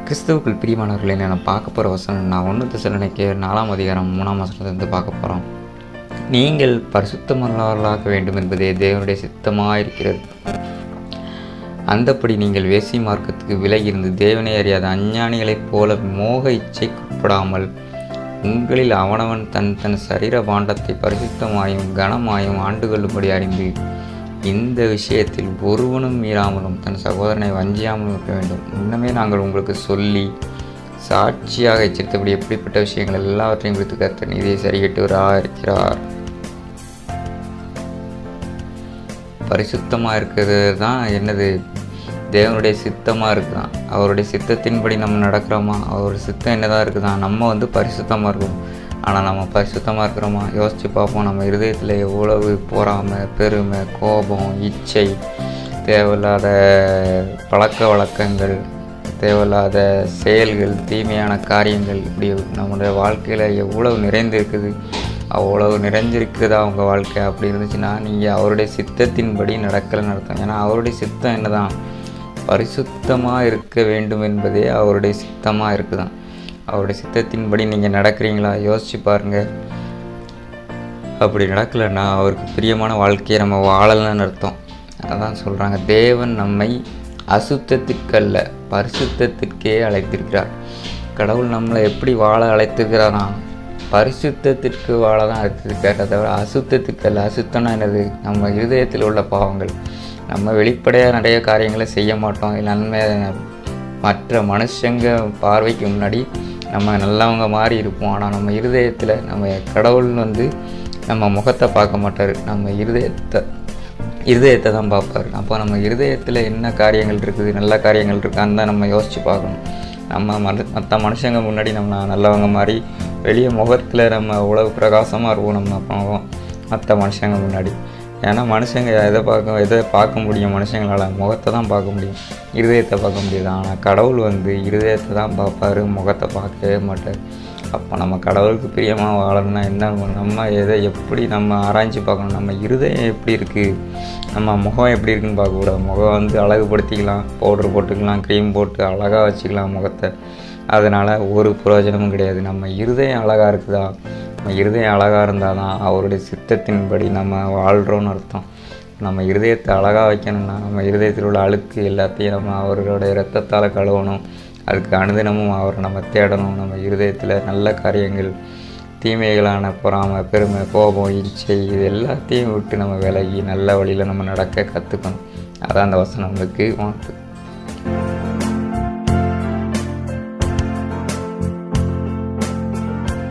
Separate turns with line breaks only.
கிறிஸ்துவுக்குள் பிரியமானவர்களே, நான் பார்க்க போகிற வசனம் நான் 1 தெசலோனிக்கேயர் 4ஆம் அதிகாரம் 3ஆம் வசனத்திலிருந்து பார்க்க போகிறோம். நீங்கள் பரிசுத்தமுள்ளவர்களாக வேண்டும் என்பதே தேவனுடைய சித்தமாயிருக்கிறது. அந்தப்படி நீங்கள் வேசி மார்க்கத்துக்கு விலகியிருந்து தேவனை அறியாத அஞ்ஞானிகளைப் போல மோக இச்சைக்குட்படாமல் உங்களில் அவனவன் தன் தன் சரீர பாண்டத்தை பரிசுத்தமாயும் கனமாயும் ஆண்டுகொள்ளும்படி அறிந்து இந்த விஷயத்தில் ஒருவனும் மீறாமலும் தன் சகோதரனை வஞ்சியாமலும் இருக்க வேண்டும். முன்னமே நாங்கள் உங்களுக்கு சொல்லி சாட்சியாக எச்சரித்தபடி எப்படிப்பட்ட விஷயங்கள் எல்லாவற்றையும் குறித்து கர்த்தர் நீதியை சரிகட்டுவராக இருக்கிறார். பரிசுத்தமாக இருக்கிறது தான் என்னது? தேவனுடைய சித்தமாக இருக்குதான். அவருடைய சித்தத்தின்படி நம்ம நடக்கிறோமா? அவருடைய சித்தம் என்னதான் இருக்குதான்? நம்ம பரிசுத்தமாக இருக்கணும். ஆனால் நம்ம பரிசுத்தமாக இருக்கிறோமா? யோசித்து பார்ப்போம். நம்ம இருதயத்தில் எவ்வளவு பொறாமை, பெருமை, கோபம், இச்சை, தேவையில்லாத பழக்க வழக்கங்கள், தேவையில்லாத செயல்கள், தீமையான காரியங்கள், இப்படி நம்மளுடைய வாழ்க்கையில் எவ்வளவு நிறைந்திருக்குது. அவ்வளவு நிறைஞ்சிருக்குதா உங்கள் வாழ்க்கை? அப்படி இருந்துச்சுன்னா நீங்கள் அவருடைய சித்தத்தின்படி நடக்கலைன்னு அர்த்தம். ஏன்னா அவருடைய சித்தம் என்னதான்? பரிசுத்தமாக இருக்க வேண்டும் என்பதே அவருடைய சித்தமாக இருக்குதான். அவருடைய சித்தத்தின்படி நீங்கள் நடக்கிறீங்களா? யோசிச்சு பாருங்கள். அப்படி நடக்கலைன்னா அவருக்கு பிரியமான வாழ்க்கையை நம்ம வாழலன்னு அர்த்தம். அதான் சொல்கிறாங்க, தேவன் நம்மை அசுத்தத்திற்கல்ல பரிசுத்தத்திற்கே அழைத்திருக்கிறார். கடவுள் நம்மளை எப்படி வாழ அழைத்திருக்கிறாரா? பரிசுத்தத்திற்கு வாழ தான் அழைத்திருக்கார், தவிர அசுத்தத்துக்கல்ல. அசுத்தம்னா என்னது? நம்ம இருதயத்தில் உள்ள பாவங்கள். நம்ம வெளிப்படையாக நிறைய காரியங்களை செய்ய மாட்டோம். நன்மை மற்ற மனுஷங்க பார்வைக்கு முன்னாடி நம்ம நல்லவங்க மாதிரி இருப்போம். ஆனால் நம்ம இருதயத்தில் நம்ம கடவுள் நம்ம முகத்தை பார்க்க மாட்டார், நம்ம இருதயத்தை தான் பார்ப்பார். அப்போ நம்ம இருதயத்தில் என்ன காரியங்கள் இருக்குது, நல்ல காரியங்கள் இருக்கான்னு தான் நம்ம யோசித்து பார்க்கணும். நம்ம மற்ற மனுஷங்க முன்னாடி நம்ம நல்லவங்க மாதிரி வெளியே முகத்தில் நம்ம உலக பிரகாசமாக இருப்போம் நம்ம மற்ற மனுஷங்க முன்னாடி. ஏன்னா மனுஷங்க எதை பார்க்க முடியும்? மனுஷங்களால் முகத்தை தான் பார்க்க முடியும், இருதயத்தை பார்க்க முடியாது. ஆனால் கடவுள் இருதயத்தை தான் பார்ப்பார், முகத்தை பார்க்கவே மாட்டார். அப்போ நம்ம கடவுளுக்கு பிரியமாக வாழணும்னா என்ன? நம்ம எப்படி நம்ம ஆராய்ச்சி பார்க்கணும். நம்ம இருதயம் எப்படி இருக்குது, நம்ம முகம் எப்படி இருக்குதுன்னு பார்க்கக்கூடாது. முகம் அழகுபடுத்திக்கலாம், பவுட்ரு போட்டுக்கலாம், க்ரீம் போட்டு அழகாக வச்சுக்கலாம் முகத்தை. அதனால் ஒரு பிரயோஜனமும் கிடையாது. நம்ம இருதயம் அழகாக இருக்குதா? நம்ம இருதயம் அழகாக இருந்தால் தான் அவருடைய சித்தத்தின்படி நம்ம வாழ்கிறோன்னு அர்த்தம். நம்ம இருதயத்தை அழகாக வைக்கணும்னா நம்ம இருதயத்தில் உள்ள அழுக்கு எல்லாத்தையும் நம்ம அவர்களுடைய இரத்தத்தால் கழுவணும். அதுக்கு அனுதினமும் அவரை நம்ம தேடணும். நம்ம இருதயத்தில் நல்ல காரியங்கள், தீமைகளான பொறாமை, பெருமை, கோபம், இச்சை, இது எல்லாத்தையும் விட்டு நம்ம விலகி நல்ல வழியில் நம்ம நடக்க கற்றுக்கணும். அதான் அந்த வசனம் வாழ்த்து.